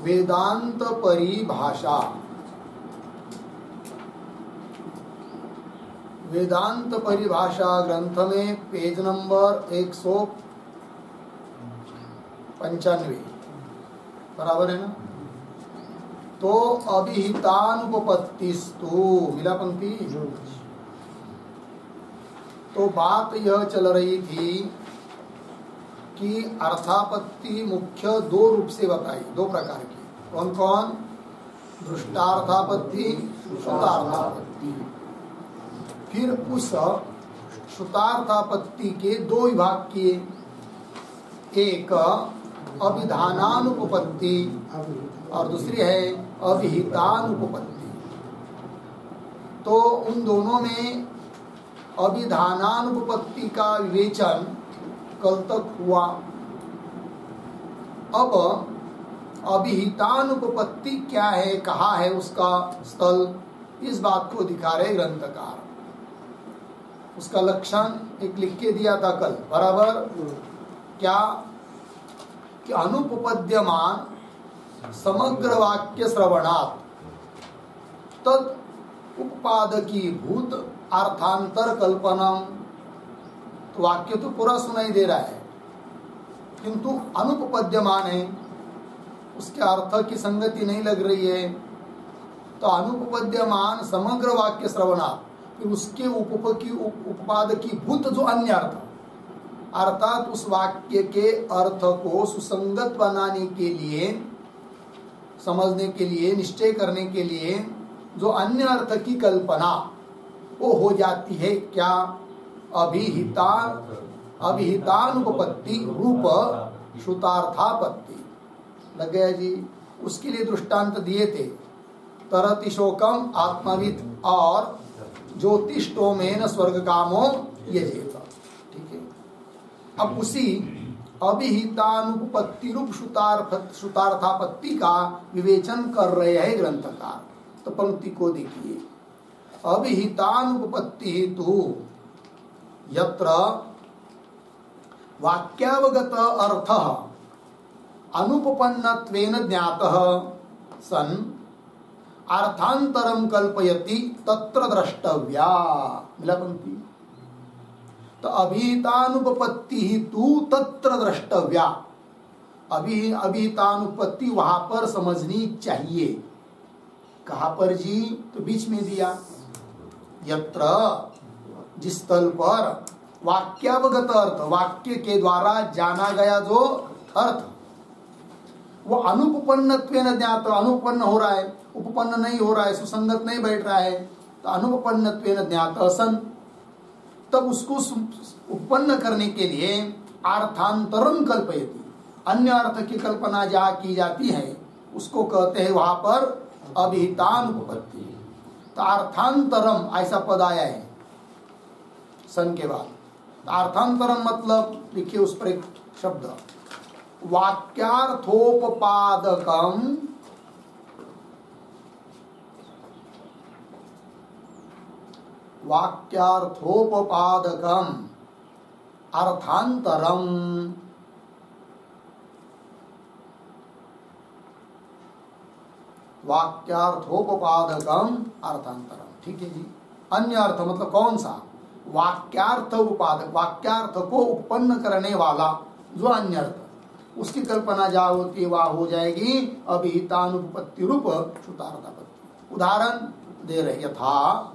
वेदांत परिभाषा। वेदांत परिभाषा ग्रंथ में पेज नंबर 195 बराबर है ना। तो अभिहितानुपपत्तिस्तु मिला पंक्ति। तो बात यह चल रही थी कि अर्थापत्ति मुख्य दो रूप से बताई, दो प्रकार की। कौन कौन? दृष्टार्थापत्ति, श्रुतार्थापत्ति। फिर उस श्रुतार्थापत्ति के दो विभाग किए, एक अभिधानानुपपत्ति और दूसरी है अभिहितानुपपत्ति। तो उन दोनों में अभिधानानुपपत्ति का विवेचन कल तक हुआ। अब अभिहितानुपपत्ति क्या है, कहाँ है उसका स्थल, इस बात को दिखा रहे ग्रंथकार। उसका लक्षण एक लिख के दिया था कल, बराबर। क्या कि अनुपपद्यमान समग्र वाक्य श्रवणात् तद उपपादकी भूत अर्थांतर कल्पनम। तो वाक्य तो पूरा सुनाई दे रहा है, किंतु अनुपपद्यमान है, उसके अर्थ की संगति नहीं लग रही है। तो अनुपपद्यमान समग्र वाक्य श्रवणात्, फिर उसके उपपादकी भूत जो अन्य अर्थ, अर्थात उस वाक्य के अर्थ को सुसंगत बनाने के लिए, समझने के लिए, निश्चय करने के लिए जो अन्य अर्थ की कल्पना वो हो जाती है। क्या? अभिहितानुपपत्ति रूप श्रुतार्थापत्ति। लग गया जी। उसके लिए दृष्टांत दिए थे, तरति शोकम आत्मवित् और ज्योतिष्टोमेन स्वर्ग कामो यजेत। ठीक है। अब उसी अभिहितानुपपत्ति रूप श्रुतार्थापत्ति का विवेचन कर रहे हैं ग्रंथकार। तो पंक्ति को देखिए, अभिहितानुपपत्ति हेतु यत्र वाक्यावगत अर्थः अनुपपन्नत्वेन ज्ञातः सन् अर्थांतरम कल्पयति तत्र द्रष्टव्या। मिला पंक्ति। तो अभिहितानुपपत्ति हेतु तत्र द्रष्टव्या, अभिहितानुपपत्ति वहां पर समझनी चाहिए। कहाँ पर जी? तो बीच में दिया, यत्र, जिस स्थल पर वाक्यावगत अर्थ, वाक्य के द्वारा जाना गया जो अर्थ, वो अनुपपन्नत्वेन ज्ञात, अनुपन्न हो रहा है, उपपन्न नहीं हो रहा है, सुसंगत नहीं बैठ रहा है। तो अनुपपन्नत्वेन ज्ञात सन, तब उसको उत्पन्न करने के लिए अर्थांतरम कल्पयति, अन्य अर्थ की कल्पना जहाँ की जाती है उसको कहते हैं वहां पर अभिहितानुपपत्ति। तो अर्थांतरम ऐसा पद आया है सन के बाद। तो अर्थांतरम मतलब लिखिए उस पर एक शब्द, वाक्यार्थोपपादकम वाक्यार्थोपपादकम अर्थांतरम। वाक्यार्थोपपादकम अर्थांतरम। ठीक है जी। अन्य अर्थ मतलब कौन सा? वाक्यार्थ उपादक, वाक्यार्थ को उत्पन्न करने वाला जो अन्य अर्थ, उसकी कल्पना जहाँ होती है वह हो जाएगी अभिहितानुपपत्ति रूप श्रुतार्थापत्ति। उदाहरण दे रहे, यथा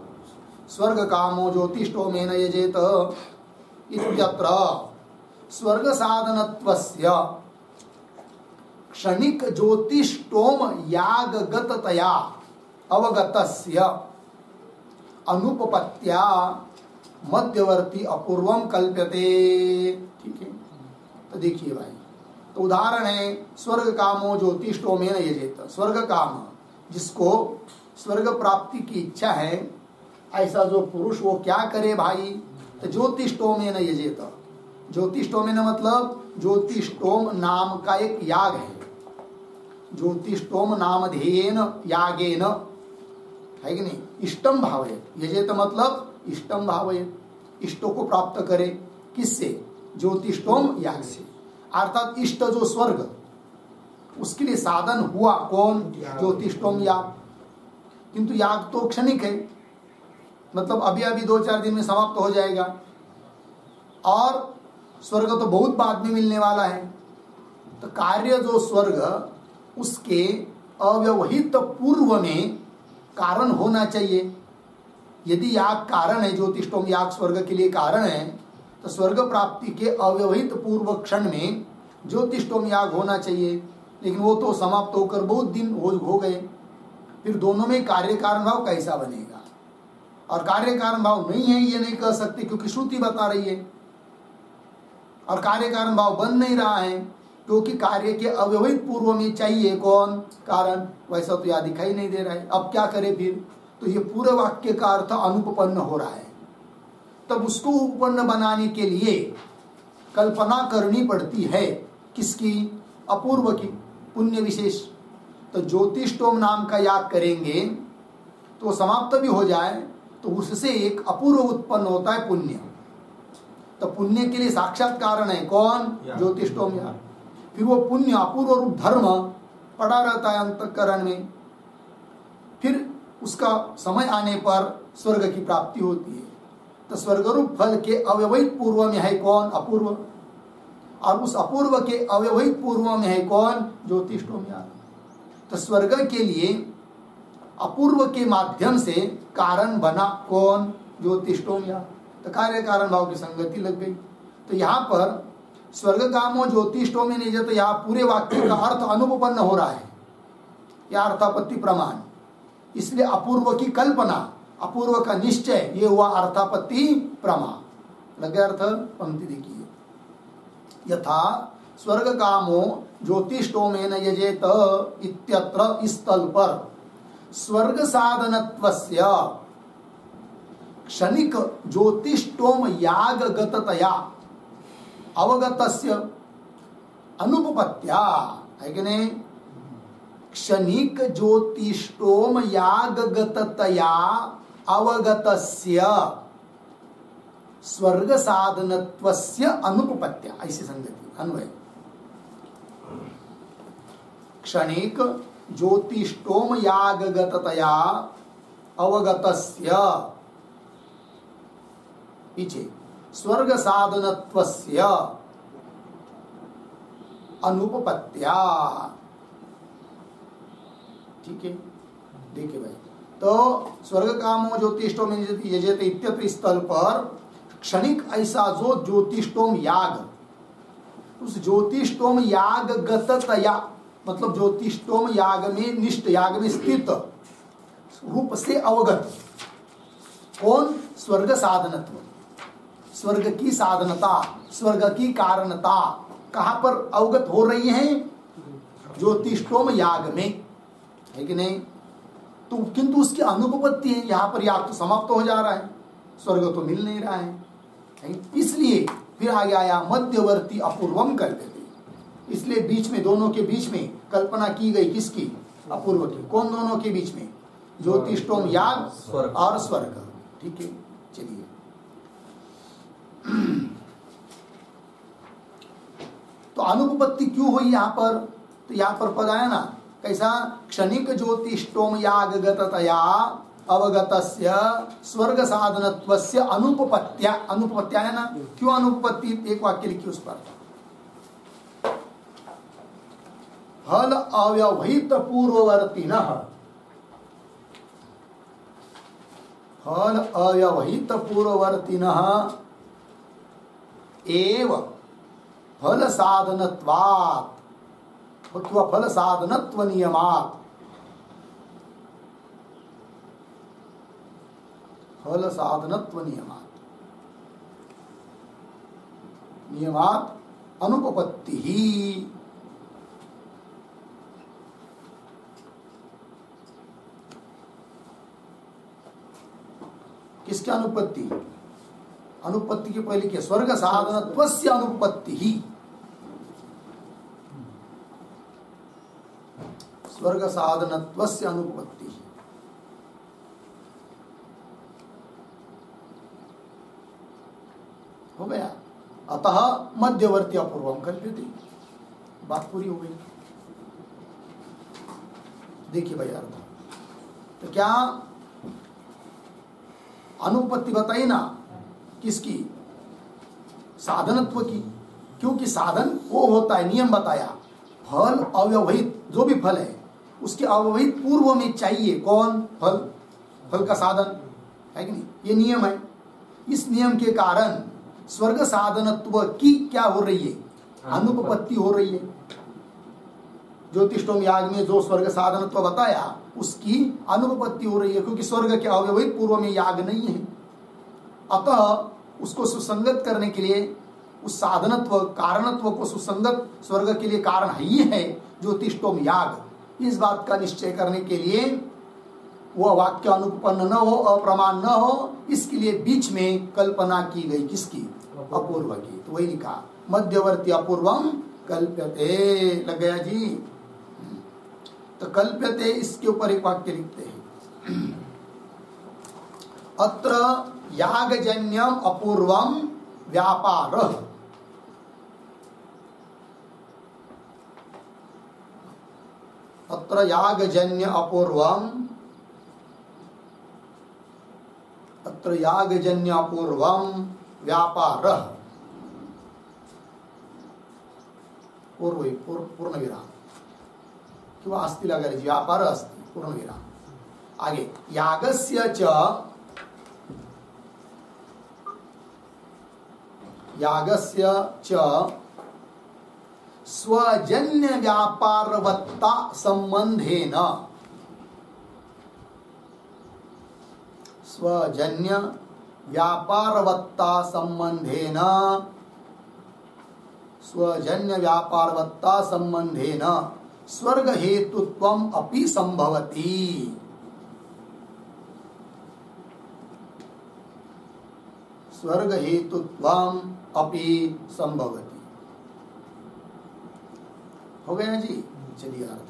स्वर्ग कामो ज्योतिष्टोमेन यजेत इत्यत्र स्वर्ग साधनत्वस्य क्षणिक ज्योतिष्टोम यागगततया अवगतस्य अनुपपत्त्या मध्यवर्ती अपूर्वम कल्प्यते। ठीक है। तो देखिए भाई, तो उदाहरण है स्वर्ग कामो ज्योतिष्टोमेन यजेत। स्वर्ग काम, जिसको स्वर्ग प्राप्ति की इच्छा है, ऐसा जो पुरुष वो क्या करे भाई? तो ज्योतिष्टोमेन यजेत। ज्योतिष्टोमेन मतलब ज्योतिष्टोम नाम का एक याग है। ज्योतिष्टोम नामधेयेन यागेन, है कि नहीं? इष्टम भावयेत। यजेत मतलब इष्टम भावयेत, इष्टों को प्राप्त करे। किससे? ज्योतिष्टोम याग से। अर्थात इष्ट जो स्वर्ग, उसके लिए साधन हुआ कौन? ज्योतिष्टोम याग। किंतु याग तो क्षणिक है, मतलब अभी अभी 2-4 दिन में समाप्त हो जाएगा, और स्वर्ग तो बहुत बाद में मिलने वाला है। तो कार्य जो स्वर्ग, उसके अव्यवहित पूर्व में कारण होना चाहिए। यदि याग कारण है, ज्योतिष्टोम याग स्वर्ग के लिए कारण है, तो स्वर्ग प्राप्ति के अव्यवहित पूर्व क्षण में ज्योतिष्टोम याग होना चाहिए। लेकिन वो तो समाप्त होकर बहुत दिन हो गए, फिर दोनों में कार्य कारण भाव कैसा बनेगा? और कार्य कारण भाव नहीं है ये नहीं कह सकते, क्योंकि श्रुति बता रही है। और कार्य कारण भाव बन नहीं रहा है, क्योंकि कार्य के अव्यवहित पूर्व में चाहिए कौन? कारण। वैसा तो यह दिखाई नहीं दे रहा है। अब क्या करे फिर? तो ये पूरे वाक्य का अर्थ अनुपपन्न हो रहा है। तब उसको उपपन्न बनाने के लिए कल्पना करनी पड़ती है। किसकी? अपूर्व की, पुण्य विशेष। तो ज्योतिष्टोम नाम का याग करेंगे तो समाप्त भी हो जाए, तो उससे एक अपूर्व उत्पन्न होता है, पुण्य। तो पुण्य के लिए साक्षात कारण है कौन? ज्योतिष्टोम याग। फिर वो पुण्य अपूर्व रूप धर्म पड़ा रहता है अंतःकरण में, फिर उसका समय आने पर स्वर्ग की प्राप्ति होती है। तो स्वर्ग रूप फल के अव्यवहित पूर्व में है कौन? अपूर्व। और उस अपूर्व के अव्यवहित पूर्व में है कौन? ज्योतिष्टोम याग। तो स्वर्ग के लिए अपूर्व के माध्यम से कारण बना कौन? ज्योतिष्टोम याग। तो कार्य कारण भाव की संगति लग गई। तो यहाँ पर स्वर्ग कामो ज्योतिष्टोम में नहीं जाता, यहाँ पूरे वाक्य का अर्थ अनुपपन्न हो रहा है, यह अर्थापत्ति प्रमाण। इसलिए अपूर्व की कल्पना, अपूर्व का निश्चय, ये हुआ अर्थापत्ति प्रमाण। लगे अर्थ? पंक्ति देखिए, यथा स्वर्ग कामो ज्योतिष्टोमेन यजेत इत्यत्र, इस तल पर स्वर्ग साधनत्वस्य क्षणिक ज्योतिष्टोम याग गततया अवगतस्य अनुपपत्या, है कि नहीं? क्षणिक ज्योतिष्टोम याग गततया अवगतस्य स्वर्ग साधनत्वस्य अनुपपत्या, ऐसी संगति अन्वय। क्षणिक ज्योतिष्टोम याग गततया अवगतस्य, पीछे स्वर्ग साधनत्वस्य अनुपपत्या। ठीक है, देखिए भाई, तो स्वर्ग कामो ज्योतिष्टोम यजेत इत्यत्र स्थल पर क्षणिक ऐसा जो ज्योतिष्टोम याग, उस ज्योतिष्टोम याग गततया, मतलब ज्योतिष्टोम याग में निष्ठ, याग में स्थित रूप से अवगत कौन? स्वर्ग साधनत्व, स्वर्ग की साधनता, स्वर्ग की कारणता कहां पर अवगत हो रही है? ज्योतिष्टोम याग में, है कि नहीं? तो किंतु उसकी अनुपपत्ति है, यहां पर याग तो समाप्त हो जा रहा है, स्वर्ग तो मिल नहीं रहा है। इसलिए फिर आगे आया मध्यवर्ती अपूर्वम कर देते, इसलिए बीच में, दोनों के बीच में कल्पना की गई, किसकी? अपूर्व की। कौन दोनों के बीच में? ज्योतिष्टोम याग और स्वर्ग। ठीक है, चलिए तो अनुपपत्ति क्यों हुई यहां पर? तो यहां पर पद आया ना, कैसा? क्षणिक ज्योतिष्टोम याग गततया अवगतस्य स्वर्ग साधनत्वस्य अनुपपत्या। अनुपपत्या है ना? क्यों अनुपपत्ति? एक वाक्य लिखिए उस पर। फल अव्यवहित पूर्ववर्तिनः, फल अव्यवहित पूर्ववर्तिनः एव फल साधनत्वात् अथवा फल साधनत्व नियमात्, फल साधनत्व नियमात्, नियमात् अनुपपत्ति ही। किसकी अनुपत्ति? अनुपत्ति के पहले क्या? स्वर्ग साधनत्वस्य अनुपत्ति ही, स्वर्ग साधनत्वस्य अनुपत्ति ही। हो गया। अतः मध्यवर्ती अपूर्वम कल्प्यते, बात पूरी हो गई। देखिए भाई अर्थ, तो क्या अनुपत्ति बताई ना किसकी, साधनत्व की, क्योंकि साधन वो होता है, नियम बताया, फल अव्यवहित जो भी फल है उसके अव्यवहित पूर्व में चाहिए कौन, फल, फल का साधन है कि नहीं, ये नियम है। इस नियम के कारण स्वर्ग साधनत्व की क्या हो रही है, अनुपपत्ति हो रही है। ज्योतिषोम याग में जो स्वर्ग साधनत्व बताया उसकी अनुपपत्ति हो रही है, क्योंकि स्वर्ग के अव्यवहित पूर्व में याग नहीं है। अतः उसको सुसंगत करने के लिए, उस साधनत्व कारणत्व को सुसंगत स्वर्ग के लिए कारण ही है ज्योतिषोम याग। इस बात का निश्चय करने के लिए वो वाक्य अनुपन्न न हो, अप्रमाण न हो, इसके लिए बीच में कल्पना की गई, किसकी, अपूर्व की। तो वही लिखा मध्यवर्ती अपूर्वम कल्प्यते, लग गया जी। तो कल्प्यते, इसके ऊपर एक वाक्य लिखते हैं, अत्र यागजन्यम अपूर्वम व्यापारः, अत्र यागजन्य अपूर्वम, अत्र यागजन्य अपूर्वम व्यापारः, पूर्ण विराम किंवा अस्ति लगा लीजिए, व्यापार अस्ति पूर्ण विराम। आगे यागस्य च, यागस्य च स्वजन्य व्यापारवत्ता संबंधेन, स्वजन्य व्यापारवत्ता संबंधेन, स्वजन्य व्यापारवत्ता संबंधेन स्वर्ग हेतुत्वम अपि संभवति, स्वर्ग हेतुत्वम अपि संभवति। हो गया जी, चलिए अर्थ।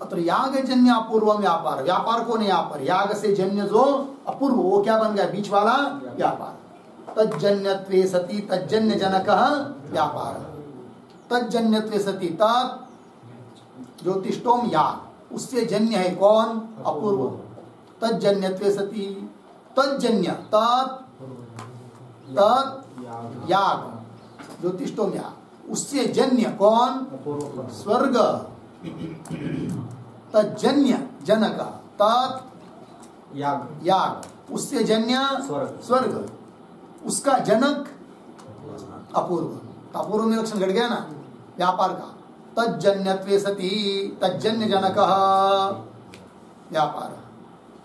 अत्र यागजन्य अपूर्व व्यापार, व्यापार कौन है यहाँ पर, याग से जन्य जो अपूर्व, वो क्या बन गया, बीच वाला व्यापार। तज्जन्यत्वे सति तज्जन्य जनकः व्यापार, तज्जन्यत्वे सति, तत् ज्योतिषोम याग, उससे जन्य है कौन, अपूर्व। तज्जन्यत्वे सति, तज्जन्य, तत् याग, ज्योतिषोम याग, उससे जन्य कौन, स्वर्ग। तज्जन्य जनक, तत् याग, उससे जन्य स्वर्ग, उसका जनक अपूर्व। अपूर्व में लक्षण घट गया ना व्यापार का। तज्जन्यत्वे सति तज्जन्य जनकः व्यापार,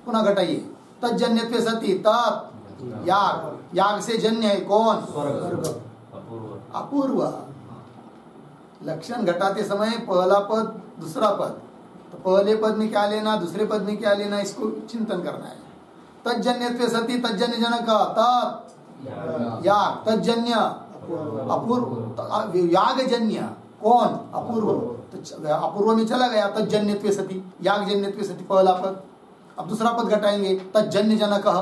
पुनः घटाइए, तज्जन्यत्वे सति तत् याग, याग से जन्य है कौन, स्वर्ग, अपूर्व। लक्षण घटाते समय पहला पद दूसरा पद, तो पहले पद में क्या लेना, दूसरे पद में क्या लेना, इसको चिंतन करना है। तज्जन्यत्वे सति तज्जन्य जनक, तत् याग, तज्जन्य अपूर्व, यागजन्य कौन, अपूर्व। तो अपूर्व में चला गया तज्जन्यत्वे सति, यागजन्यत्वे सति पहला पद। अब दूसरा पद घटाएंगे, तज्जन्य जनकः,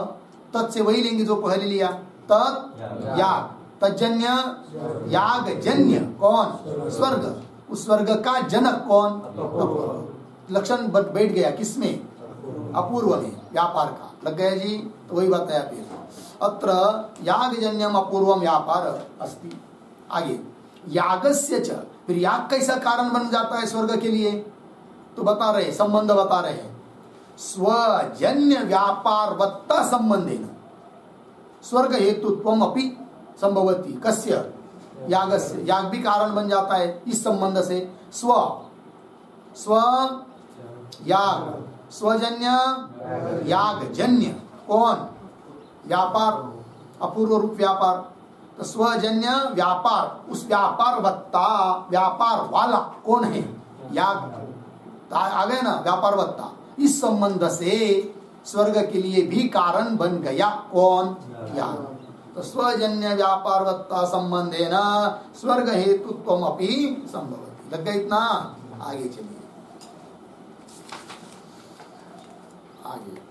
तत् से वही लेंगे जो पहले लिया, तत् याग, तज्जन्य यागजन्य कौन, स्वर्ग, उस स्वर्ग का जनक कौन, अपूर्व। लक्षण बैठ गया किसमें, अपूर्व में, व्यापार का। लग गया जी, तो वही बताया फिर, अत्र यागजन्यम अपूर्वम व्यापार अस्ति। आगे यागस्य च, फिर याग कैसा कारण बन जाता है स्वर्ग के लिए, तो बता रहे, संबंध बता रहे हैं, स्वजन्य व्यापारवत्ता संबंधेन स्वर्ग हेतुत्वम अपि संभवति। कस्य, यागस्य, याग भी कारण बन जाता है इस संबंध से। स्व याग, स्वजन्य यागजन्य कौन, व्यापार, अपूर्व रूप व्यापार। तो स्वजन्य व्यापार, उस व्यापारवत्ता, व्यापार वाला कौन है, याग। आ गए ना व्यापारवत्ता, इस संबंध से स्वर्ग के लिए भी कारण बन गया कौन, याग। तो स्वजन्य व्यापारवत्ता संबंधेन स्वर्ग हेतुत्वम अपि संभवति। लग गया इतना, आगे चलिए, आगे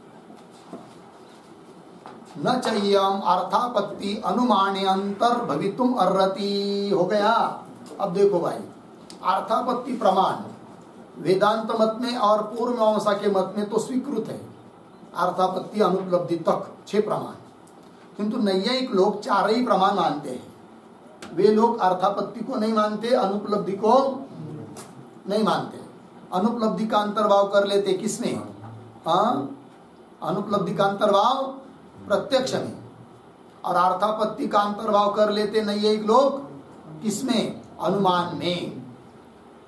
न चाहियम अर्थापत्ति अनुमाने अंतर भवितुम अर्हति। हो गया। अब देखो भाई, अर्थापत्ति प्रमाण वेदांत मत में और पूर्व मीमांसा के मत में तो स्वीकृत है, अर्थापत्ति अनुपलब्धि तक 6 प्रमाण, किंतु नैयायिक लोग 4 ही प्रमाण मानते हैं। वे लोग अर्थापत्ति को नहीं मानते, अनुपलब्धि को नहीं मानते। अनुपलब्धि का अंतर्भाव कर लेते किसमें? अनुपलब्धि का अंतर्भाव प्रत्यक्ष में, और अर्थापत्ति का अंतर्भाव कर लेते नैयायिक लोग किसमें? अनुमान में।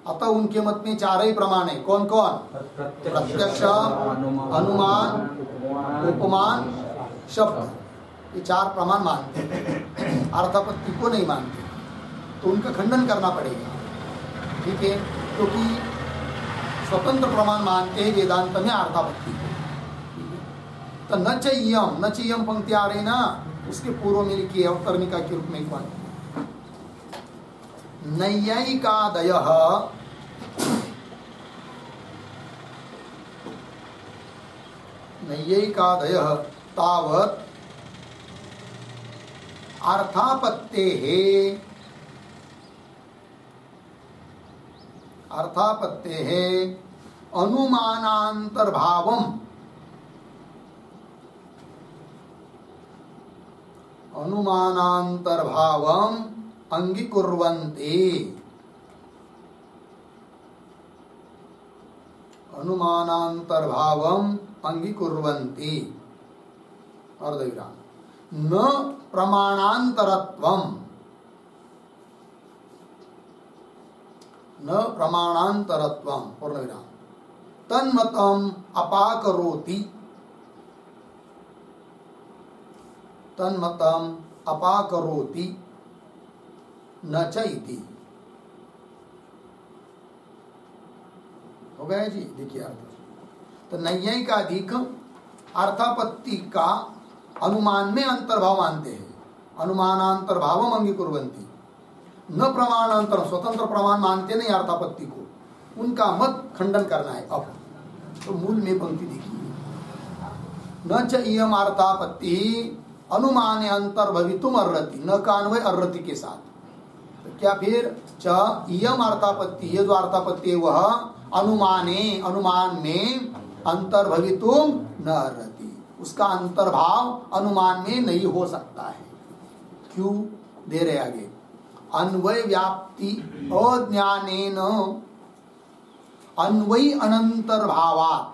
अतः उनके मत में 4 ही प्रमाण है। कौन कौन? प्रत्यक्ष, अनुमान, उपमान, शब्द। ये 4 प्रमाण मानते हैं, अर्थापत्ति को नहीं मानते, तो उनका खंडन करना पड़ेगा। ठीक है, क्योंकि स्वतंत्र प्रमाण मानते हैं वेदांत में अर्थापत्ति को। तो न चय्यम पंक्ति आ रही ना, उसके पूर्व में लिखी है अवतरणिका के रूप में। कौन? नैयायिकादयः तावत् अर्थापत्तेः अनुमानान्तर्भावम् अंगीकुर्वन्ति। अनुमानान्तर्भावम् अंगीकुर्वन्ति अर्धविराम। न प्रमाणान्तरत्वम्, न प्रमाणान्तरत्वम् पूर्णविराम। तन्मतम् अपाकरोति, तन्मतम् अपाकरोति न चैति। हो गया जी? देखिए अर्थ। तो नैयायिकाधिक अर्थापत्ति का अनुमान में अंतर्भाव मानते हैं, अनुमानांतर्भावम अंगीकुर्वन्ति। न प्रमाणांतर, स्वतंत्र प्रमाण मानते नहीं अर्थापत्ति को, उनका मत खंडन करना है। अब तो मूल में पंक्ति देखिए, न च इयम अर्थापत्ति अनुमाने अंतर्भवितुम अर्हति, न का अन्वय अर्हति के साथ। तो क्या फिर? च इयम अर्थापत्ति, ये जो अर्थापत्ति है वह अनुमाने, अनुमान में अंतर्भवितुम न अर्हति, उसका अंतर्भाव अनुमान में नहीं हो सकता है। क्यों? दे रहे आगे। अन्वय व्याप्ति अज्ञानेन अन्वयी अनंतर्भावात्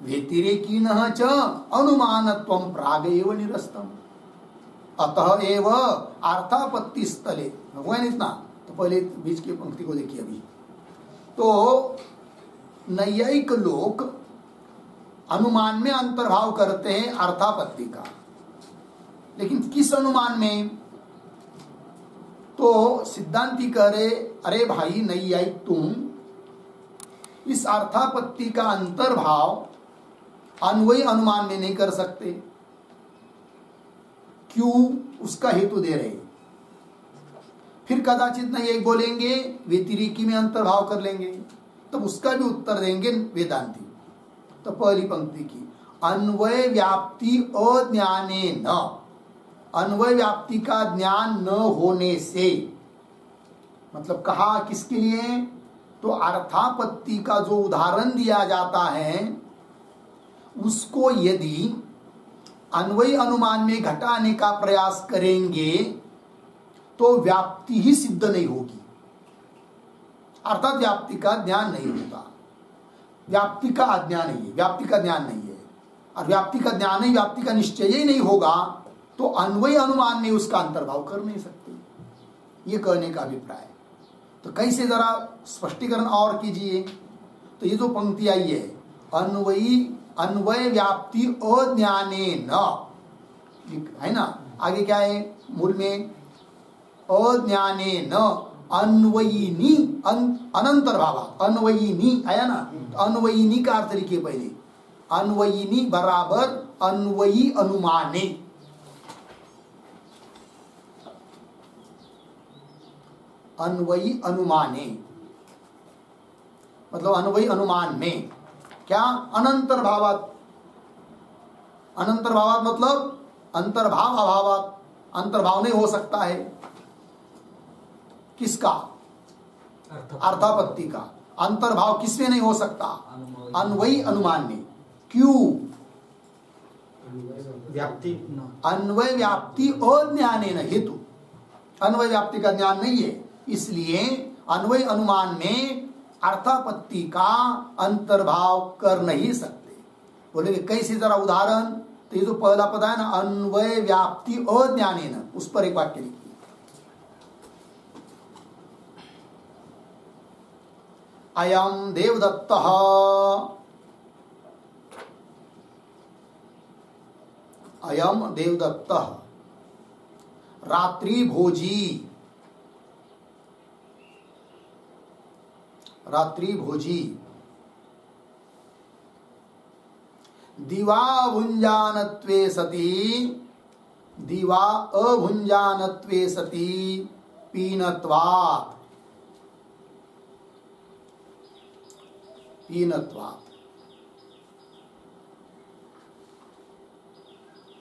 व्यतिरेकिनः च अनुमानत्वं प्रागेव निरस्तम्। अतः एव अर्थापत्ति स्थले, हुआ नहीं इतना? तो पहले बीच की पंक्ति को देखिए अभी। तो नैयायिक लोग अनुमान में अंतर्भाव करते हैं अर्थापत्ति का, लेकिन किस अनुमान में? तो सिद्धांती कह रहे, अरे भाई नैयायिक, तुम इस अर्थापत्ति का अंतर्भाव अन्वयी अनुमान में नहीं कर सकते। क्यों? उसका हेतु दे रहे। फिर कदाचित नैयायिक बोलेंगे व्यतिरेकी में अंतर्भाव कर लेंगे, तब उसका भी उत्तर देंगे वेदांती। तो पहली पंक्ति की अन्वय व्याप्ति अज्ञाने न, अन्वय व्याप्ति का ज्ञान न होने से, मतलब कहा किसके लिए? तो अर्थापत्ति का जो उदाहरण दिया जाता है उसको यदि अन्वयी अनुमान में घटाने का प्रयास करेंगे तो व्याप्ति ही सिद्ध नहीं होगी, अर्थात व्याप्ति का ज्ञान नहीं होता। व्याप्ति का अज्ञान ही है, व्याप्ति का ज्ञान नहीं है, और व्याप्ति का ज्ञान ही, व्याप्ति का निश्चय ही नहीं होगा तो अन्वयी अनुमान में उसका अंतर्भाव कर नहीं सकते। ये कहने का अभिप्राय। तो कैसे, जरा स्पष्टीकरण और कीजिए। तो ये जो पंक्ति आई है, अन्वय व्याप्ति अज्ञाने न, है ना? आगे क्या है मूल में? अज्ञाने न अन्वयिनी अनंतर्भाव, अन्वयिनी आया ना? तो अन्वयिनी का अर्थ लिखिए पहले। अन्वयिनी बराबर अन्वयी अनुमाने, अन्वयी अनुमाने मतलब अन्वयी अनुमान में क्या? अनंतर्भावात। अनंतर्भावात मतलब अंतर्भाव अभावात, अंतर्भाव नहीं हो सकता है। किसका? अर्थापत्ति का। अंतर्भाव किसमें नहीं हो सकता? अन्वयी अनुमान में। क्यों? व्याप्ति अन्वय व्याप्ति अज्ञानेन हेतु, अन्वय व्याप्ति का ज्ञान नहीं है, इसलिए अन्वय अनुमान में अर्थापत्ति का अंतर्भाव कर नहीं सकते। बोलेंगे कैसे? जरा उदाहरण। तो ये जो पहला पद है ना, अन्वय व्याप्ति अज्ञानेन, उस पर एक वाक्य लिखिए। अयम देवदत्तः अयम देवदत्तः रात्रिभोजी दिवा भुञ्जानत्वे सति पीनत्वात्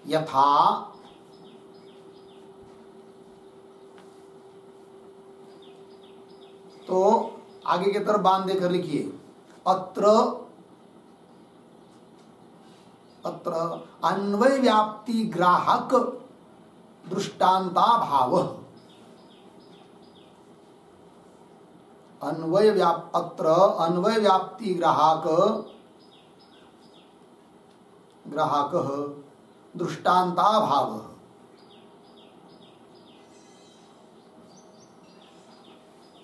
यथा तो आगे की तरफ बांध देकर लिखिए। अत्र अन्वय व्याप्ति ग्राहक दृष्टांता भाव। अत्र अन्वय व्याप्ति ग्राहक दृष्टांता भाव।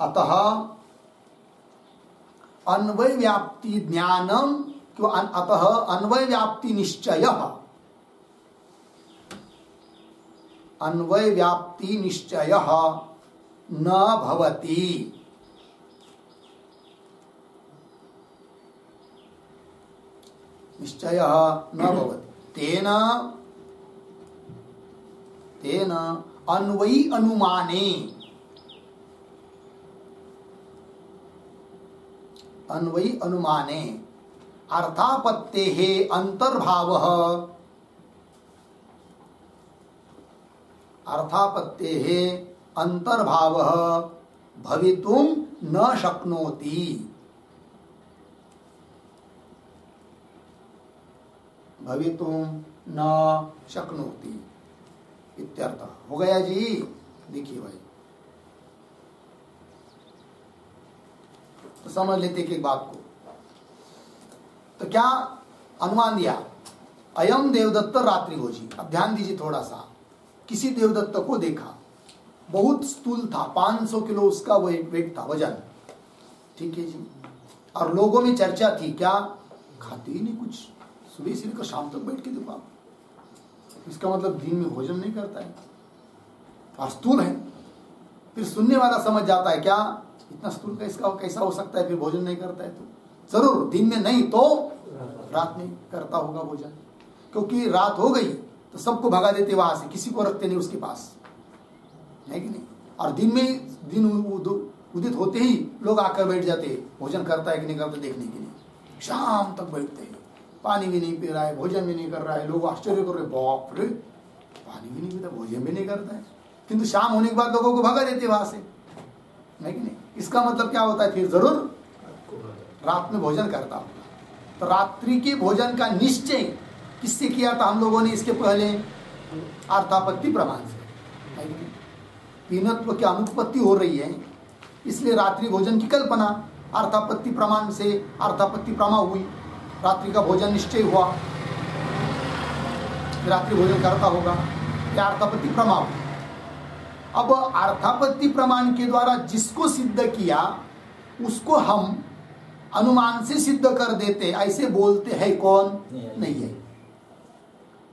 अतः अन्वय व्याप्ति ज्ञानम, अतः अन्वय व्याप्ति निश्चय न भवति। तेन अन्वयी अनुमाने अर्थापत्तेः अंतर्भावः भवितुं न शक्नोति। इत्यर्थ हो गया जी। देखिए भाई, तो समझ लेते कि बात को। तो क्या अनुमान दिया? अयम देवदत्त रात्रिभोजी। अब ध्यान दीजिए थोड़ा सा। किसी देवदत्त को देखा, बहुत स्थूल था, 500 किलो उसका वेट था, वजन, ठीक है जी। और लोगों में चर्चा थी, क्या खाते ही नहीं कुछ, सुबह से लेकर शाम तक बैठ के देखो आप, इसका मतलब दिन में भोजन नहीं करता है और स्थूल है। फिर सुनने वाला समझ जाता है, क्या इतना स्थूल का इसका कैसा हो सकता है, फिर भोजन नहीं करता है। तो जरूर दिन में नहीं तो रात में करता होगा भोजन, क्योंकि रात हो गई तो सबको भगा देते वहां से, किसी को रखते नहीं उसके पास, है कि नहीं। और दिन में दिन उदित होते ही लोग आकर बैठ जाते, भोजन करता है कि नहीं करता देखने के लिए। शाम तक बैठते हैं, पानी भी नहीं पी रहा है, भोजन भी नहीं कर रहा है। लोग आश्चर्य कर रहे, बाप रे, पानी भी नहीं पीता, भोजन भी नहीं करता है, किंतु शाम होने के बाद लोगों को भगा देते वहां से, है कि नहीं। इसका मतलब क्या होता है, फिर जरूर रात में भोजन करता होगा। तो रात्रि के भोजन का निश्चय किससे किया था हम लोगों ने इसके पहले? अर्थापत्ति प्रमाण से, है कि नहीं। पीनत्व की अनुत्पत्ति हो रही है, इसलिए रात्रि भोजन की कल्पना अर्थापत्ति प्रमाण से, अर्थापत्ति प्रमा हुई, रात्रि का भोजन निश्चय हुआ, रात्रि भोजन करता होगा, या अर्थापत्ति प्रमा हुई। अब अर्थापत्ति प्रमाण के द्वारा जिसको सिद्ध किया उसको हम अनुमान से सिद्ध कर देते, ऐसे बोलते हैं कौन? नहीं है।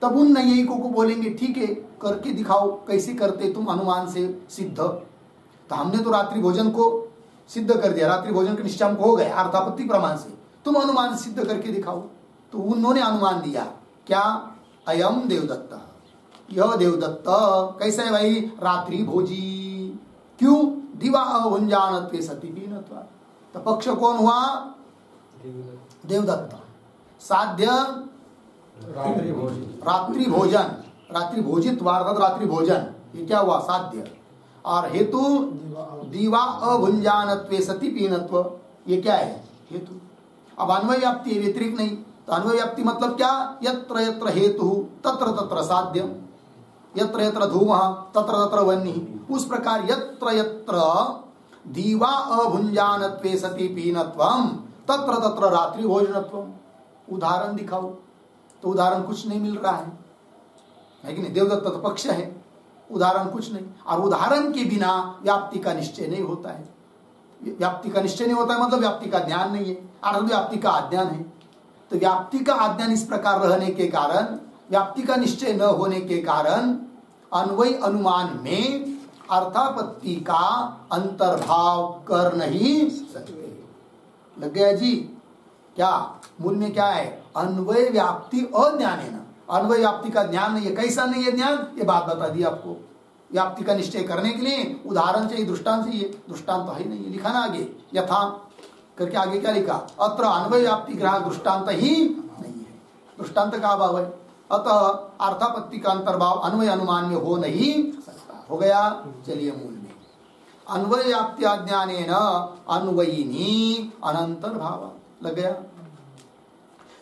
तब उन नैयिकों को बोलेंगे, ठीक है करके दिखाओ, कैसे करते तुम अनुमान से सिद्ध। तो हमने तो रात्रि भोजन को सिद्ध कर दिया, रात्रि भोजन का निश्चय हमको हो गया अर्थापत्ति प्रमाण से, तुम अनुमान से सिद्ध करके दिखाओ। तो उन्होंने अनुमान दिया, क्या? अयम देवदत्त, यह देवदत्त कैसा है भाई? रात्रि भोजी। क्यों? दिवा भुंजानत्वे सति पीनत्वा। तो पक्ष कौन हुआ? देवदत्त। साध्य रात्रि भोजन, रात्रि भोजित वार्थात रात्रि भोजन, ये क्या हुआ? साध्य। और हेतु दीवा अभुंजानत्वे सति पीनत्व, ये क्या है? हेतु। अब अन्वय व्याप्ति है, व्यतिरिक्त नहीं। तो अन्वय व्याप्ति मतलब क्या? यत्र यत्र हेतु तत्र तत्र साध्यम, यत्र यत्र धूमः तत्र तत्र वह्निः। उस प्रकार यत्र यत्र दीवा अभुंजानत्वे सति पीनत्वम तत्र तत्र रात्रि भोजनत्वम। उदाहरण दिखाओ, तो उदाहरण कुछ नहीं मिल रहा है कि नहीं? देवदत्त तो पक्ष है, उदाहरण कुछ नहीं। और उदाहरण के बिना व्याप्ति का निश्चय नहीं होता है। व्याप्ति का निश्चय नहीं होता है मतलब व्याप्ति का ज्ञान नहीं है, और व्याप्ति का अज्ञान है। तो व्याप्ति का अज्ञान इस प्रकार रहने के कारण, व्याप्ति का निश्चय न होने के कारण अन्वय अनुमान में अर्थापत्ति का अंतर्भाव कर नहीं सकते। लग गया जी? क्या मूल में क्या है? अन्वय व्याप्ति अज्ञान है ना, अन्वय व्याप्ति का ज्ञान नहीं है। कैसा नहीं है ज्ञान? ये बात बता दी आपको। व्याप्ति का निश्चय करने के लिए उदाहरण चाहिए, दृष्टांत चाहिए। दृष्टांत तो है नहीं है, लिखा ना आगे यथा करके। आगे क्या लिखा? अत्र अन्वय व्याप्ति ग्राहक दृष्टांत ही नहीं है। दृष्टांत का अभाव है, अतः अर्थापत्ति का अंतर्भाव अन्वय अनुमान में हो नहीं सकता। हो गया? चलिए मूल में अन्वय व्याप्ति अज्ञानेन अन्वयिनी अनंतर भाव। लग गया?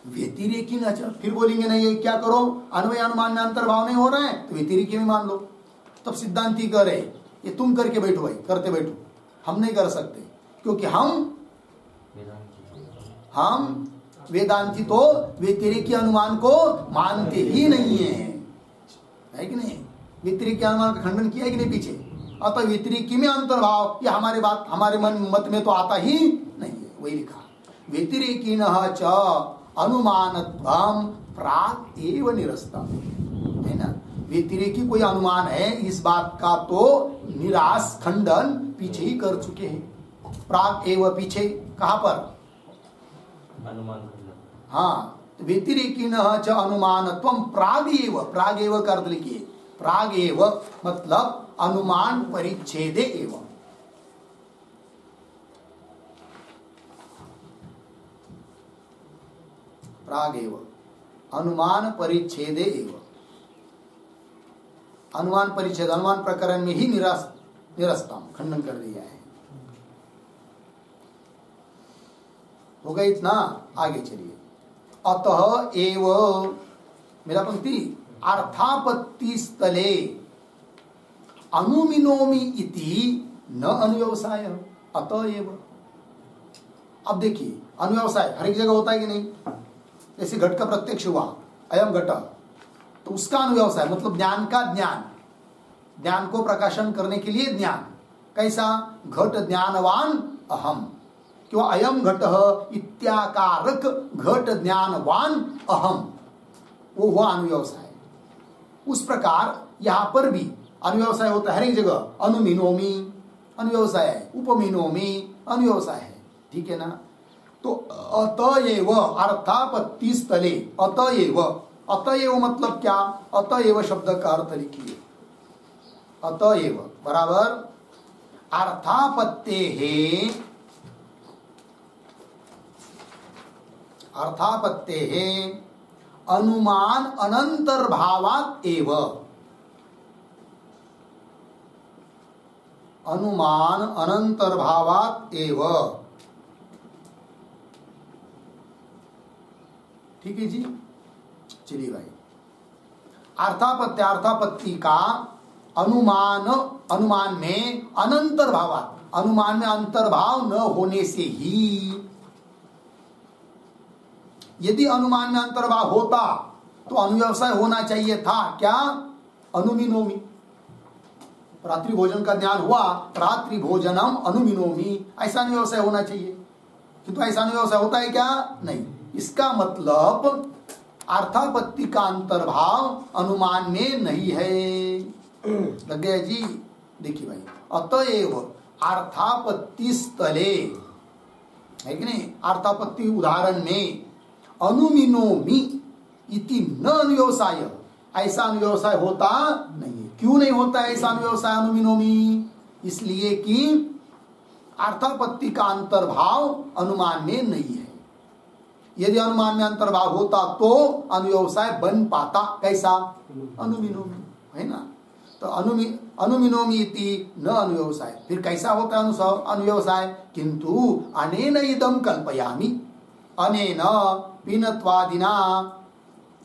व्यतिरेकी न चल, फिर बोलेंगे नहीं ये क्या करो, अन्वय अनुमान में अंतर्भाव नहीं हो रहा है तो व्यतिरेकी में मान लो। तब सिद्धांती कह रहे ये तुम करके बैठो भाई, करते बैठो, हम नहीं कर सकते, क्योंकि हम वेदांती तो व्यतिरेकी अनुमान को मानते ही नहीं है कि नहीं? व्यतिरेकी अनुमान का खंडन किया है कि नहीं पीछे? अतः व्यतिरेकी में अंतर्भाव ये हमारे मत में तो आता ही नहीं है। वही लिखा व्यतिरेकी न च अनुमानत्वम प्राग एव निरस्ता, है ना? व्यतिरेकी कोई अनुमान है इस बात का तो निराश खंडन पीछे ही कर चुके हैं। प्राग एव पीछे कहां पर? अनुमान। हाँ, तो व्यतिरेकी न च अनुमानत्वम प्राग एव का अर्थ लिखिए। प्राग एव मतलब अनुमान परिच्छेदे एवं। प्रागेव अनुमान परिच्छेदे एवं। अनुमान परिच्छेद अनुमान प्रकरण में ही निरस्ता खंडन कर दिया है। हो गई इतना? आगे चलिए। अतः एव मेरा पंक्ति अर्थापत्ति स्थले अनुमिनोमि इति न अनुव्यवसाय अतः एव। अब देखिए अनुव्यवसाय हर एक जगह होता है कि नहीं? जैसे घट का प्रत्यक्ष हुआ, अयम घट, तो उसका अनुव्यवसाय मतलब ज्ञान का ज्ञान को प्रकाशन करने के लिए ज्ञान। कैसा? घट ज्ञानवान अहम, क्यों? अयम घट इत्याकारक घट ज्ञानवान अहम, वो हुआ अनुव्यवसाय। उस प्रकार यहां पर भी अनुव्यवसाय होता है हर एक जगह। अनुमिनोमी अनुव्यवसाय है, उपमिनोमी अनुव्यवसाय है, ठीक है ना? तो अतएव अर्थापत्ति स्थले अतएव मतलब क्या? अतएव शब्द का अर्थ लिखिए। अतएव बराबर अर्थापत्तेः अनुमान अनंतर्भावात् एव। अनुमान अनंतर्भावात् एव, ठीक है जी? चलिए भाई, अर्थापत्ति का अनुमान में अनंतर्भावात्, अनुमान में अंतर्भाव न होने से ही, यदि अनुमान में अंतर्भाव होता तो अनुव्यवसाय होना चाहिए था। क्या? अनुमिनोमी, रात्रि भोजन का ज्ञान हुआ, रात्रि भोजनम अनुमिनोमी, ऐसा अनुव्यवसाय होना चाहिए। किंतु ऐसा अनुव्यवसाय होता है क्या? नहीं। इसका मतलब अर्थापत्ति का अंतर्भाव अनुमान में नहीं है। लग गया जी? देखिए भाई, अतएव अर्थापत्ति स्थले, है कि नहीं? अर्थापत्ति उदाहरण में अनुमिनोमी इति न अनुव्यवसाय, ऐसा अनुव्यवसाय होता नहीं है। क्यों नहीं होता है ऐसा अनुव्यवसाय अनुमिनोमी? इसलिए कि अर्थापत्ति का अंतर्भाव अनुमान में नहीं है। यदि अनुमान में अंतर्भाव होता तो अनुव्यवसाय बन पाता। कैसा? अनुमिनोमी, है ना? तो अनुमिनोमि इति न अनुव्यवसाय। फिर कैसा होता है अनुव्यवसाय? किंतु अनेन इदम कल्पयामि, अनेन पीनत्वादिना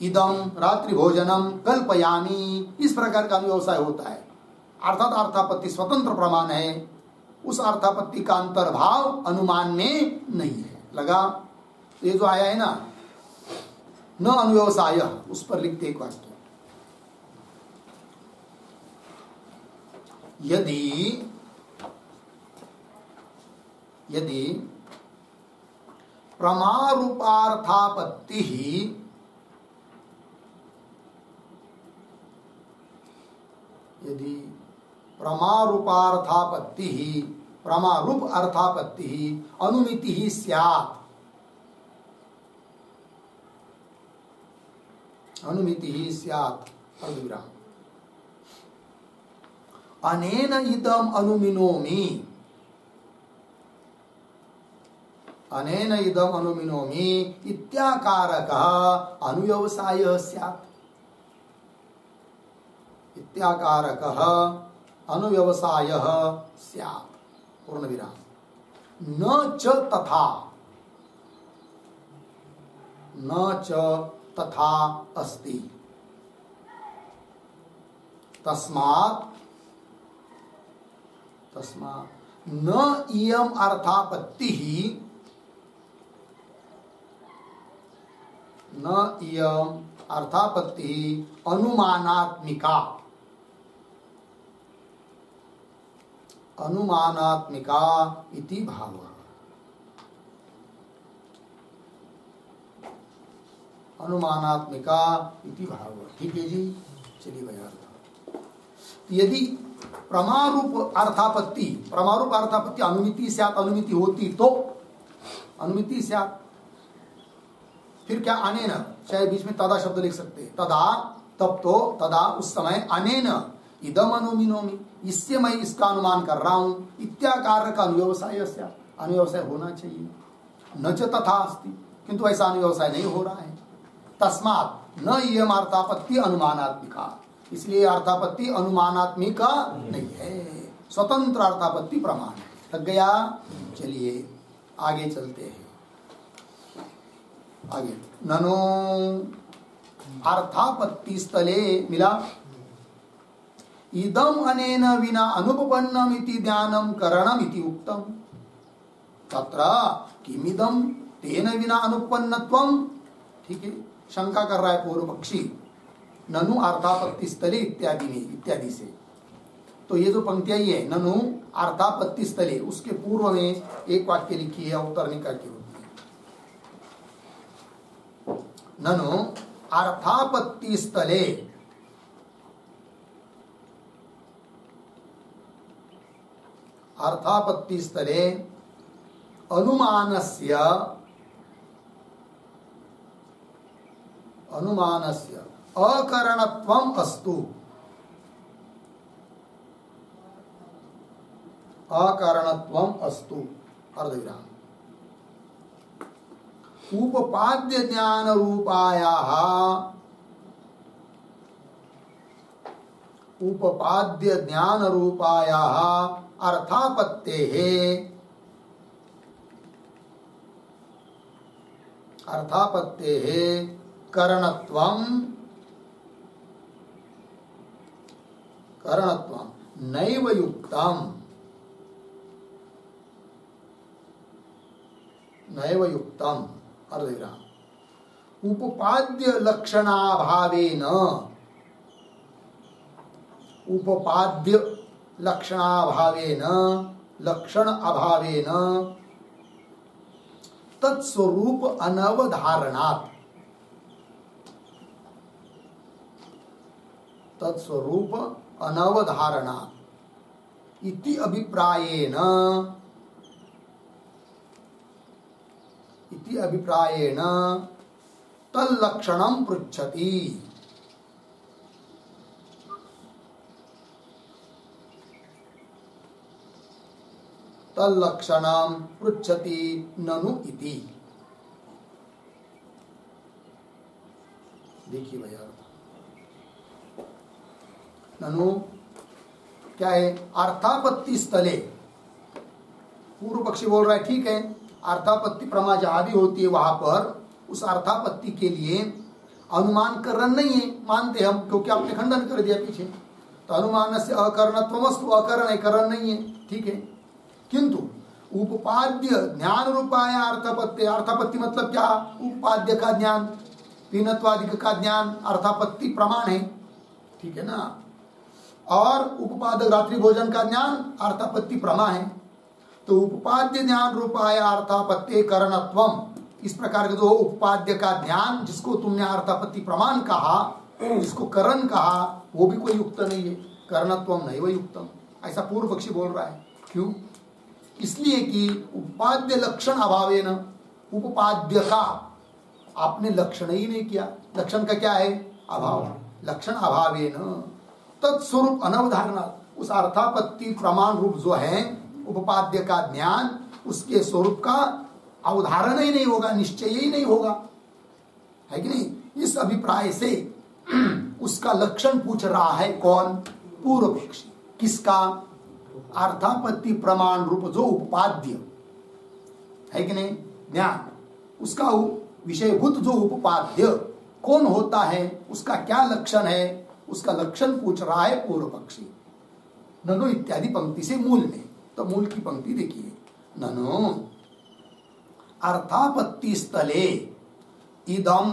इदम रात्रि भोजनम कल्पयामि, इस प्रकार का अनुव्यवसाय होता है। अर्थात अर्थापत्ति स्वतंत्र प्रमाण है, उस अर्थापत्ति का अंतर्भाव अनुमान में नहीं है। लगा? ये जो आया है ना न अनुव्यवसाय, उस पर लिखते एक वाक्य, यदि प्रमारूपार्थापत्ति प्रमारूप अर्थापत्ति अनुमिति ही स्यात्, अनुमिति ही स्यात् अर्धविराम। अनेन इदम अनुमिनोमि, अनेन इदम अनुमिनोमि इत्याकारकः अनुव्यवसायः स्यात्, इत्याकारकः अनुव्यवसायः स्यात् पूर्णविराम। न च तथा, न च तथा अस्ति, तस्मात् न इयम अर्थापत्ति, न इयम अर्थापत्ति अनुमानात्मिका, अनुमानात्मिका इति भावः। अनुमानात्मिका इति भावः। ठीक है जी, चलिए भैया। यदि प्रमारूप अर्थापत्ति अनुमिति स्यात्, अनुमिति होती तो, अनुमिति स्यात्, फिर क्या? अनेन, चाहे बीच में तदा शब्द लिख सकते, तदा, तब तो, तदा उस समय, अनेन इदम अनुमिनोमि, इससे मैं इसका अनुमान कर रहा हूं, इत्याकार का अनुव्यवसाय स्यात्, अनुव्यवसाय होना चाहिए। न च तथा अस्ति, किंतु ऐसा अनुव्यवसाय नहीं हो रहा है। तस्मात् न इयम अर्थापत्ति अनुमानात्मिका, इसलिए अर्थापत्ति अनुमानात्मिका नहीं है, स्वतंत्र अर्थापत्ति प्रमाण है। लग गया? चलिए आगे चलते हैं। आगे ननो अर्थापत्ति स्थले मिला, इदम अनेन विना अनुपपन्नम इति ज्ञानम करणम इति उक्तम, तत्र किमिदम तेन विना अनुपन्नत्वम। ठीक है, शंका कर रहा है पूर्व पक्षी, ननु अर्थापत्ति स्थले इत्यादि में, इत्यादि से। तो ये जो पंक्तियां ही है ननु अर्थापत्ति स्थले, उसके पूर्व में एक वाक्य लिखी है अवतरणिका की होती है। ननु अर्थापत्ति स्थले, अर्थापत्ति स्थले अनुमानस्य अकरणत्वम अस्तु, अकरणत्वम अस्तु अर्धविराम। उपपाद्य ज्ञान रूपायाः, उपपाद्य ज्ञान रूपायाः अर्थापत्तेः, अर्थापत्तेः करणत्वं नैव युक्तम्, नैव युक्तम् अर्धविराम। उपपाद्य लक्षणाभावेन, उपपाद्य लक्षणाभावेन, लक्षण अभावेन तत्स्वरूप अनवधारणात्, तत्स्वरूप अनवधारणात् इति अभिप्रायेण, इति अभिप्रायेण तल्लक्षणं पृच्छति, तल्लक्षणं पृच्छति ननु इति। देखिए भैया, ननु क्या है? अर्थापत्ति स्थले। पूर्व पक्षी बोल रहा है ठीक है, अर्थापत्ति प्रमा जहां भी होती है वहां पर उस अर्थापत्ति के लिए अनुमान करण नहीं है, मानते हम, क्योंकि आपने खंडन कर दिया पीछे। तो अनुमान से अकरणत्वमस्तु, अकरण है, करण नहीं है, ठीक है। किंतु उपाद्य ज्ञान रूपाय अर्थापत्ति, अर्थापत्ति मतलब क्या? उपाद्य का ज्ञान, पीनत्वादिक का ज्ञान अर्थापत्ति प्रमाण है, ठीक है ना। और उपाद रात्रि भोजन का ज्ञान अर्थापत्ति प्रमा है। तो उपाद्य ज्ञान रूपाय अर्थापत्ति करणत्वम, इस प्रकार के जो उपाद्य का ज्ञान जिसको तुमने अर्थापत्ति प्रमाण कहा, जिसको करण कहा, वो भी कोई युक्त नहीं है। करणत्वम नहीं वही युक्तम, ऐसा पूर्व पक्षी बोल रहा है। क्यों? इसलिए कि उपाद्य लक्षण अभावेन, उपाद्य का आपने लक्षण ही नहीं किया। लक्षण का क्या है? अभाव। लक्षण अभावेन तत्स्वरूप अनवधारणा, उस अर्थापत्ति प्रमाण रूप जो है उपाद्य का ज्ञान, उसके स्वरूप का अवधारण ही नहीं होगा, निश्चय ही नहीं होगा, है कि नहीं। इस अभिप्राय से उसका लक्षण पूछ रहा है कौन? पूर्व पक्षी। किसका? अर्थापत्ति प्रमाण रूप जो उपाद्य है कि नहीं, ज्ञान, उसका विषयभूत जो उपाद्य कौन होता है, उसका क्या लक्षण है, उसका लक्षण पूछ रहा है पूर्व पक्षी। ननु इत्यादि पंक्ति से मूल में, तो मूल की पंक्ति देखिए, ननु अर्थापत्ति स्थले इदम